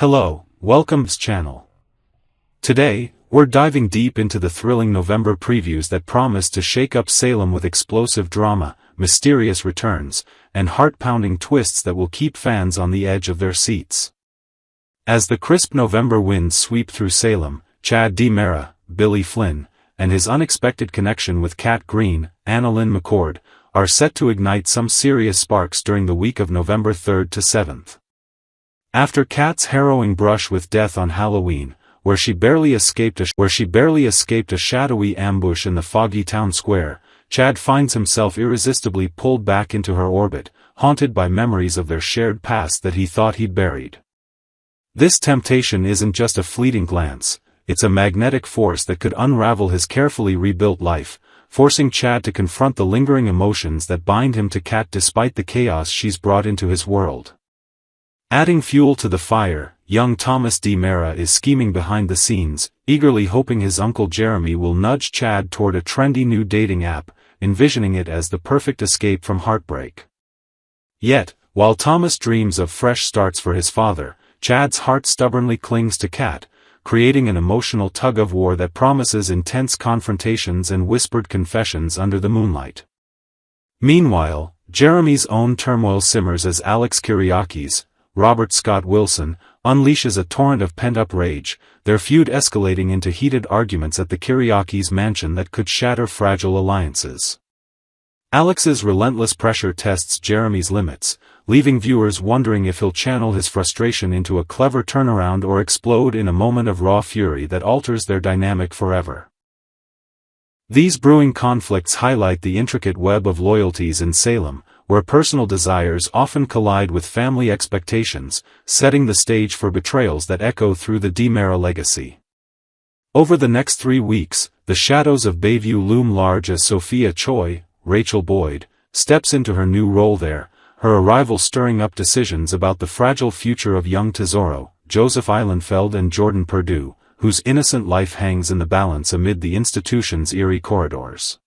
Hello, welcome to this channel. Today, we're diving deep into the thrilling November previews that promise to shake up Salem with explosive drama, mysterious returns, and heart-pounding twists that will keep fans on the edge of their seats. As the crisp November winds sweep through Salem, Chad DiMera, Billy Flynn, and his unexpected connection with Kat Green, Annalyn McCord, are set to ignite some serious sparks during the week of November 3rd to 7th. After Kat's harrowing brush with death on Halloween, where she barely escaped a shadowy ambush in the foggy town square, Chad finds himself irresistibly pulled back into her orbit, haunted by memories of their shared past that he thought he'd buried. This temptation isn't just a fleeting glance, it's a magnetic force that could unravel his carefully rebuilt life, forcing Chad to confront the lingering emotions that bind him to Kat despite the chaos she's brought into his world. Adding fuel to the fire, young Thomas DiMera is scheming behind the scenes, eagerly hoping his uncle Jeremy will nudge Chad toward a trendy new dating app, envisioning it as the perfect escape from heartbreak. Yet, while Thomas dreams of fresh starts for his father, Chad's heart stubbornly clings to Kat, creating an emotional tug-of-war that promises intense confrontations and whispered confessions under the moonlight. Meanwhile, Jeremy's own turmoil simmers as Alex Kyriakis, Robert Scott Wilson, unleashes a torrent of pent-up rage, their feud escalating into heated arguments at the Kyriakis mansion that could shatter fragile alliances. Alex's relentless pressure tests Jeremy's limits, leaving viewers wondering if he'll channel his frustration into a clever turnaround or explode in a moment of raw fury that alters their dynamic forever. These brewing conflicts highlight the intricate web of loyalties in Salem, where personal desires often collide with family expectations, setting the stage for betrayals that echo through the DiMera legacy. Over the next 3 weeks, the shadows of Bayview loom large as Sophia Choi, Rachel Boyd, steps into her new role there, her arrival stirring up decisions about the fragile future of young Tesoro, Joseph Eilenfeld and Jordan Perdue, whose innocent life hangs in the balance amid the institution's eerie corridors.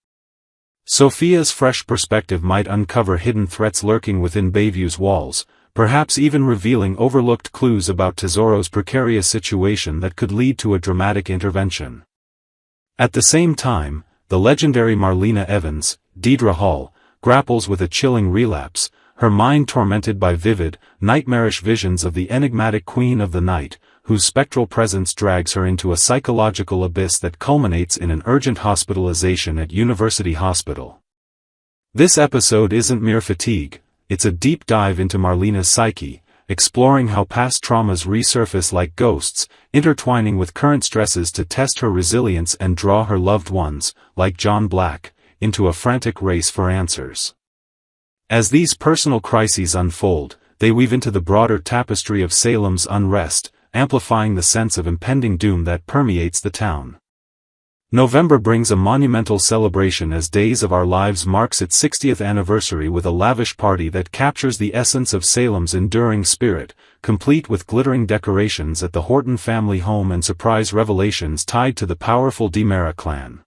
Sophia's fresh perspective might uncover hidden threats lurking within Bayview's walls, perhaps even revealing overlooked clues about Tesoro's precarious situation that could lead to a dramatic intervention. At the same time, the legendary Marlena Evans, Deidre Hall, grapples with a chilling relapse, her mind tormented by vivid, nightmarish visions of the enigmatic Queen of the Night, whose spectral presence drags her into a psychological abyss that culminates in an urgent hospitalization at University Hospital. This episode isn't mere fatigue, it's a deep dive into Marlena's psyche, exploring how past traumas resurface like ghosts, intertwining with current stresses to test her resilience and draw her loved ones, like John Black, into a frantic race for answers. As these personal crises unfold, they weave into the broader tapestry of Salem's unrest, amplifying the sense of impending doom that permeates the town. November brings a monumental celebration as Days of Our Lives marks its 60th anniversary with a lavish party that captures the essence of Salem's enduring spirit, complete with glittering decorations at the Horton family home and surprise revelations tied to the powerful DiMera clan.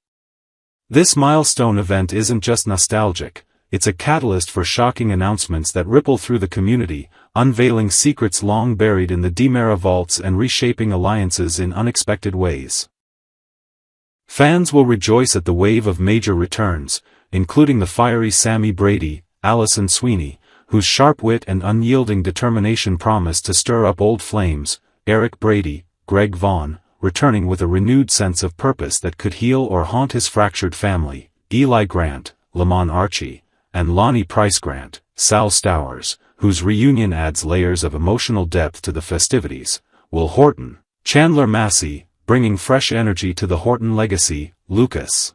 This milestone event isn't just nostalgic, it's a catalyst for shocking announcements that ripple through the community, unveiling secrets long buried in the DiMera vaults and reshaping alliances in unexpected ways. Fans will rejoice at the wave of major returns, including the fiery Sammy Brady, Allison Sweeney, whose sharp wit and unyielding determination promise to stir up old flames, Eric Brady, Greg Vaughn, returning with a renewed sense of purpose that could heal or haunt his fractured family, Eli Grant, Lamont Archie, and Lonnie Price Grant, Sal Stowers, whose reunion adds layers of emotional depth to the festivities, Will Horton, Chandler Massey, bringing fresh energy to the Horton legacy, Lucas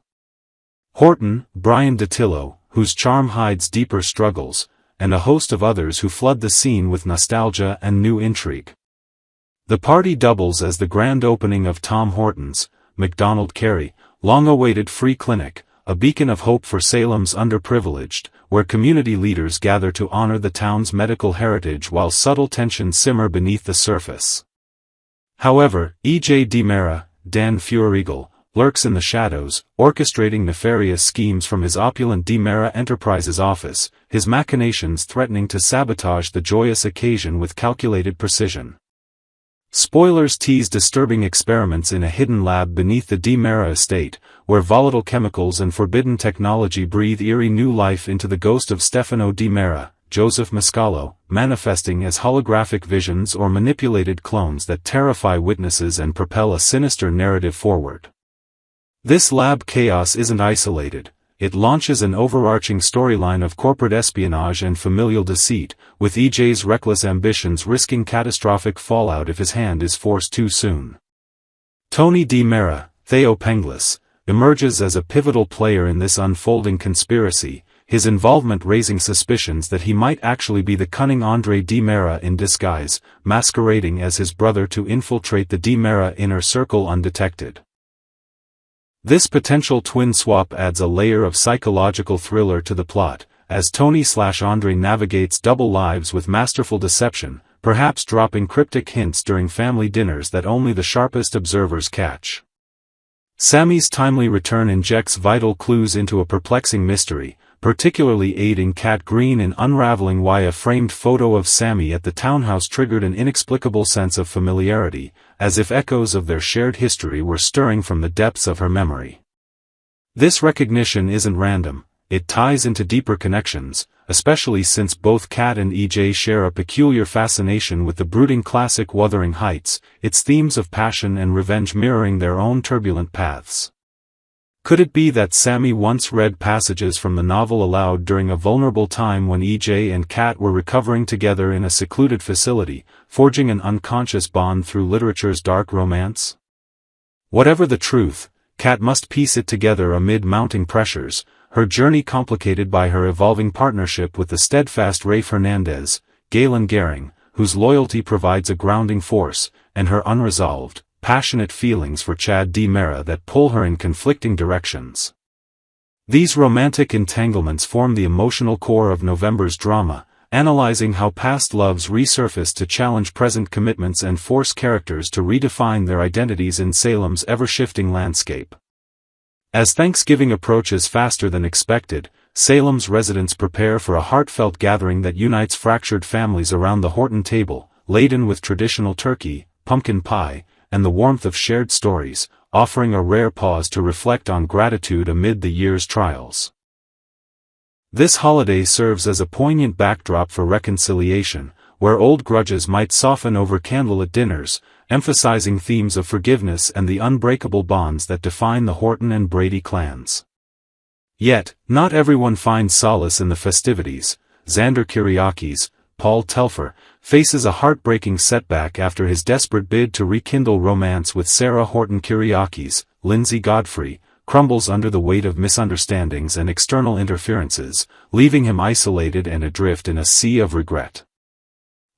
Horton, Brian DiTillo, whose charm hides deeper struggles, and a host of others who flood the scene with nostalgia and new intrigue. The party doubles as the grand opening of Tom Horton's, McDonald Carey, long-awaited free clinic, a beacon of hope for Salem's underprivileged, where community leaders gather to honor the town's medical heritage while subtle tensions simmer beneath the surface. However, E.J. DiMera, Dan Feuerriegel, lurks in the shadows, orchestrating nefarious schemes from his opulent DiMera Enterprises office, his machinations threatening to sabotage the joyous occasion with calculated precision. Spoilers tease disturbing experiments in a hidden lab beneath the DiMera estate, where volatile chemicals and forbidden technology breathe eerie new life into the ghost of Stefano DiMera, Joseph Mascalo, manifesting as holographic visions or manipulated clones that terrify witnesses and propel a sinister narrative forward. This lab chaos isn't isolated. It launches an overarching storyline of corporate espionage and familial deceit, with EJ's reckless ambitions risking catastrophic fallout if his hand is forced too soon. Tony DiMera, Theo Penglis, emerges as a pivotal player in this unfolding conspiracy, his involvement raising suspicions that he might actually be the cunning Andre DiMera in disguise, masquerading as his brother to infiltrate the DiMera inner circle undetected. This potential twin swap adds a layer of psychological thriller to the plot, as Tony/Andre navigates double lives with masterful deception, perhaps dropping cryptic hints during family dinners that only the sharpest observers catch. Sammy's timely return injects vital clues into a perplexing mystery, particularly aiding Kat Green in unraveling why a framed photo of Sammy at the townhouse triggered an inexplicable sense of familiarity, as if echoes of their shared history were stirring from the depths of her memory. This recognition isn't random, it ties into deeper connections, especially since both Kat and EJ share a peculiar fascination with the brooding classic Wuthering Heights, its themes of passion and revenge mirroring their own turbulent paths. Could it be that Sammy once read passages from the novel aloud during a vulnerable time when EJ and Kat were recovering together in a secluded facility, forging an unconscious bond through literature's dark romance? Whatever the truth, Kat must piece it together amid mounting pressures, her journey complicated by her evolving partnership with the steadfast Rafe Hernandez, Galen Gehring, whose loyalty provides a grounding force, and her unresolved, passionate feelings for Chad DiMera that pull her in conflicting directions. These romantic entanglements form the emotional core of November's drama, analyzing how past loves resurface to challenge present commitments and force characters to redefine their identities in Salem's ever-shifting landscape. As Thanksgiving approaches faster than expected, Salem's residents prepare for a heartfelt gathering that unites fractured families around the Horton table, laden with traditional turkey, pumpkin pie, and the warmth of shared stories, offering a rare pause to reflect on gratitude amid the year's trials. This holiday serves as a poignant backdrop for reconciliation, where old grudges might soften over candlelit dinners, emphasizing themes of forgiveness and the unbreakable bonds that define the Horton and Brady clans. Yet, not everyone finds solace in the festivities. Xander Kyriakis, Paul Telfer, faces a heartbreaking setback after his desperate bid to rekindle romance with Sarah Horton Kyriakis. Lindsay Godfrey, crumbles under the weight of misunderstandings and external interferences, leaving him isolated and adrift in a sea of regret.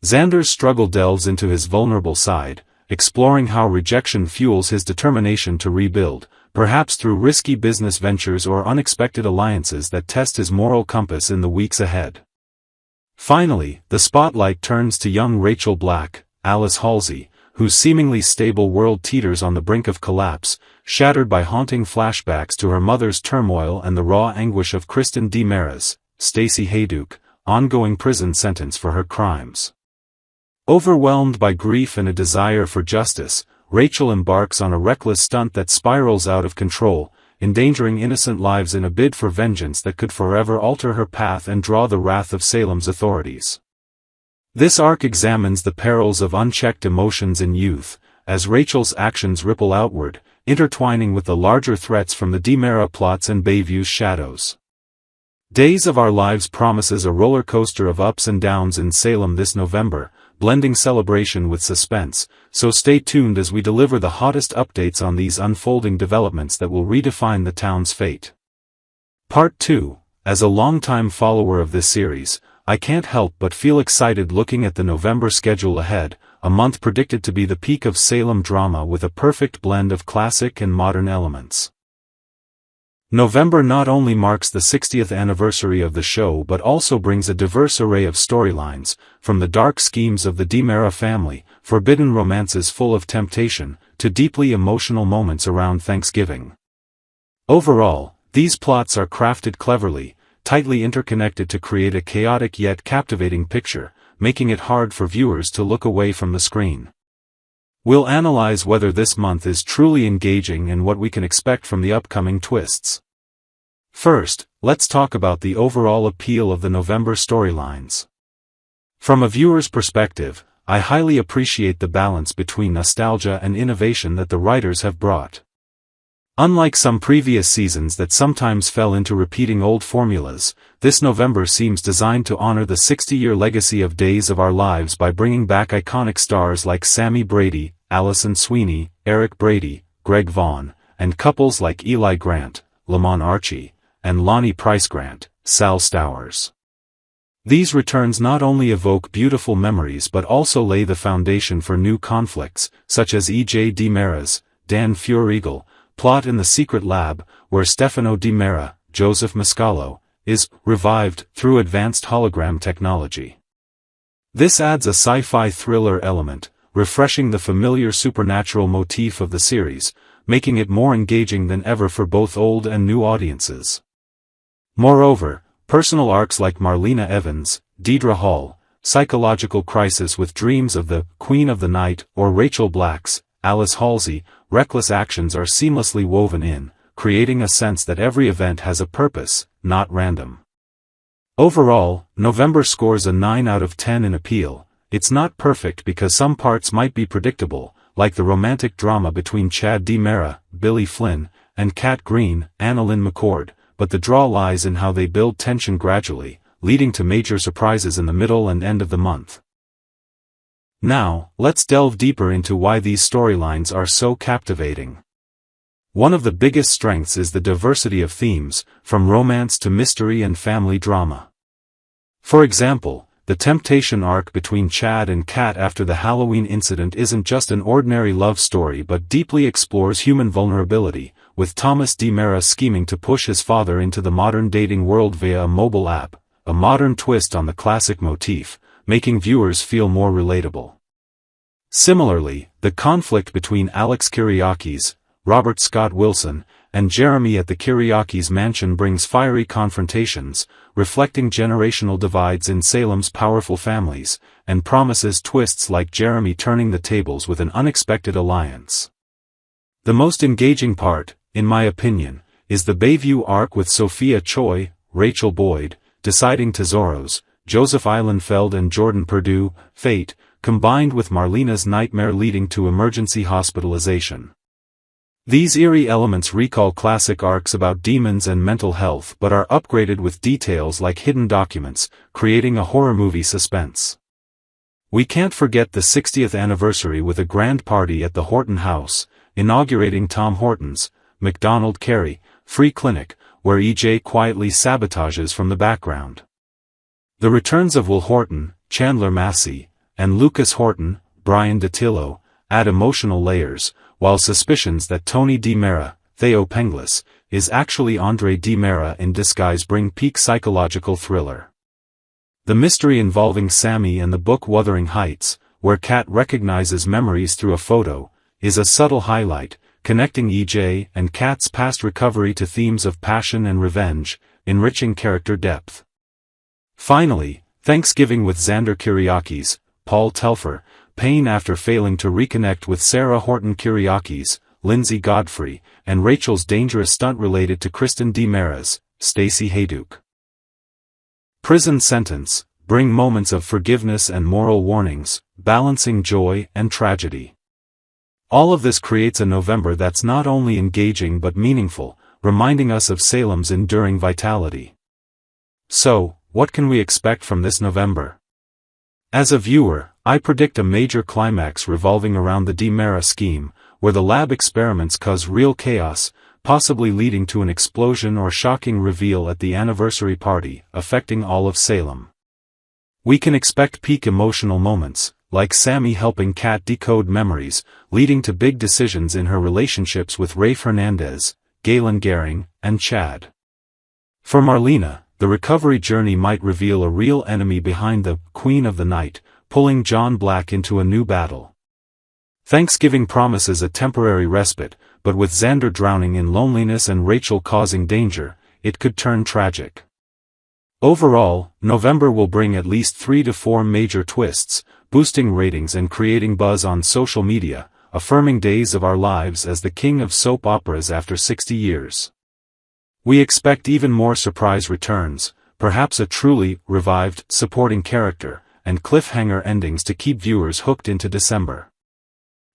Xander's struggle delves into his vulnerable side, exploring how rejection fuels his determination to rebuild, perhaps through risky business ventures or unexpected alliances that test his moral compass in the weeks ahead. Finally, the spotlight turns to young Rachel Black, Alice Halsey, whose seemingly stable world teeters on the brink of collapse, shattered by haunting flashbacks to her mother's turmoil and the raw anguish of Kristen DiMera's, Stacey Hayduke, ongoing prison sentence for her crimes. Overwhelmed by grief and a desire for justice, Rachel embarks on a reckless stunt that spirals out of control, endangering innocent lives in a bid for vengeance that could forever alter her path and draw the wrath of Salem's authorities. This arc examines the perils of unchecked emotions in youth, as Rachel's actions ripple outward, intertwining with the larger threats from the DiMera plots and Bayview's shadows. Days of Our Lives promises a roller coaster of ups and downs in Salem this November, blending celebration with suspense, so stay tuned as we deliver the hottest updates on these unfolding developments that will redefine the town's fate. Part 2. As a longtime follower of this series, I can't help but feel excited looking at the November schedule ahead, a month predicted to be the peak of Salem drama with a perfect blend of classic and modern elements. November not only marks the 60th anniversary of the show but also brings a diverse array of storylines, from the dark schemes of the DiMera family, forbidden romances full of temptation, to deeply emotional moments around Thanksgiving. Overall, these plots are crafted cleverly, tightly interconnected to create a chaotic yet captivating picture, making it hard for viewers to look away from the screen. We'll analyze whether this month is truly engaging and what we can expect from the upcoming twists. First, let's talk about the overall appeal of the November storylines. From a viewer's perspective, I highly appreciate the balance between nostalgia and innovation that the writers have brought. Unlike some previous seasons that sometimes fell into repeating old formulas, this November seems designed to honor the 60-year legacy of Days of Our Lives by bringing back iconic stars like Sammy Brady, Allison Sweeney, Eric Brady, Greg Vaughn, and couples like Eli Grant, Lamont Archie, and Lonnie Price Grant, Sal Stowers. These returns not only evoke beautiful memories but also lay the foundation for new conflicts, such as E.J. DiMera's Dan Furigal plot in the Secret Lab, where Stefano DiMera, Joseph Mascalo, is revived through advanced hologram technology. This adds a sci-fi thriller element, refreshing the familiar supernatural motif of the series, making it more engaging than ever for both old and new audiences. Moreover, personal arcs like Marlena Evans, Deidre Hall, psychological crisis with dreams of the Queen of the Night, or Rachel Black's Alice Halsey, reckless actions are seamlessly woven in, creating a sense that every event has a purpose, not random. Overall, November scores a 9 out of 10 in appeal. It's not perfect because some parts might be predictable, like the romantic drama between Chad DiMera, Billy Flynn, and Kat Green, Annalyn McCord, but the draw lies in how they build tension gradually, leading to major surprises in the middle and end of the month. Now, let's delve deeper into why these storylines are so captivating. One of the biggest strengths is the diversity of themes, from romance to mystery and family drama. For example, the temptation arc between Chad and Kat after the Halloween incident isn't just an ordinary love story but deeply explores human vulnerability, with Thomas DiMera scheming to push his father into the modern dating world via a mobile app, a modern twist on the classic motif, making viewers feel more relatable. Similarly, the conflict between Alex Kyriakis, Robert Scott Wilson, and Jeremy at the Kyriakis mansion brings fiery confrontations, reflecting generational divides in Salem's powerful families, and promises twists like Jeremy turning the tables with an unexpected alliance. The most engaging part, in my opinion, is the Bayview arc with Sophia Choi, Rachel Boyd, deciding Tesoros, Joseph Eilenfeld and Jordan Perdue, fate, combined with Marlena's nightmare leading to emergency hospitalization. These eerie elements recall classic arcs about demons and mental health but are upgraded with details like hidden documents, creating a horror movie suspense. We can't forget the 60th anniversary with a grand party at the Horton House, inaugurating Tom Horton's McDonald Carey free clinic, where EJ quietly sabotages from the background. The returns of Will Horton, Chandler Massey, and Lucas Horton, Brian DiTillo, add emotional layers, while suspicions that Tony DiMera, Theo Penglis, is actually Andre DiMera in disguise bring peak psychological thriller. The mystery involving Sammy and the book Wuthering Heights, where Kat recognizes memories through a photo, is a subtle highlight, connecting EJ and Kat's past recovery to themes of passion and revenge, enriching character depth. Finally, Thanksgiving with Xander Kyriakis, Paul Telfer, pain after failing to reconnect with Sarah Horton Kyriakis, Lindsay Godfrey, and Rachel's dangerous stunt related to Kristen DiMera's, Stacey Hayduke. Prison sentence, bring moments of forgiveness and moral warnings, balancing joy and tragedy. All of this creates a November that's not only engaging but meaningful, reminding us of Salem's enduring vitality. So, what can we expect from this November? As a viewer, I predict a major climax revolving around the DiMera scheme, where the lab experiments cause real chaos, possibly leading to an explosion or shocking reveal at the anniversary party, affecting all of Salem. We can expect peak emotional moments, like Sammy helping Kat decode memories, leading to big decisions in her relationships with Rafe Hernandez, Galen Gehring, and Chad. For Marlena, the recovery journey might reveal a real enemy behind the Queen of the Night, pulling John Black into a new battle. Thanksgiving promises a temporary respite, but with Xander drowning in loneliness and Rachel causing danger, it could turn tragic. Overall, November will bring at least 3 to 4 major twists, boosting ratings and creating buzz on social media, affirming days of our lives as the king of soap operas after 60 years. We expect even more surprise returns, perhaps a truly revived supporting character, and cliffhanger endings to keep viewers hooked into December.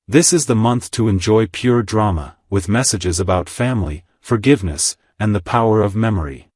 This is the month to enjoy pure drama, with messages about family, forgiveness, and the power of memory.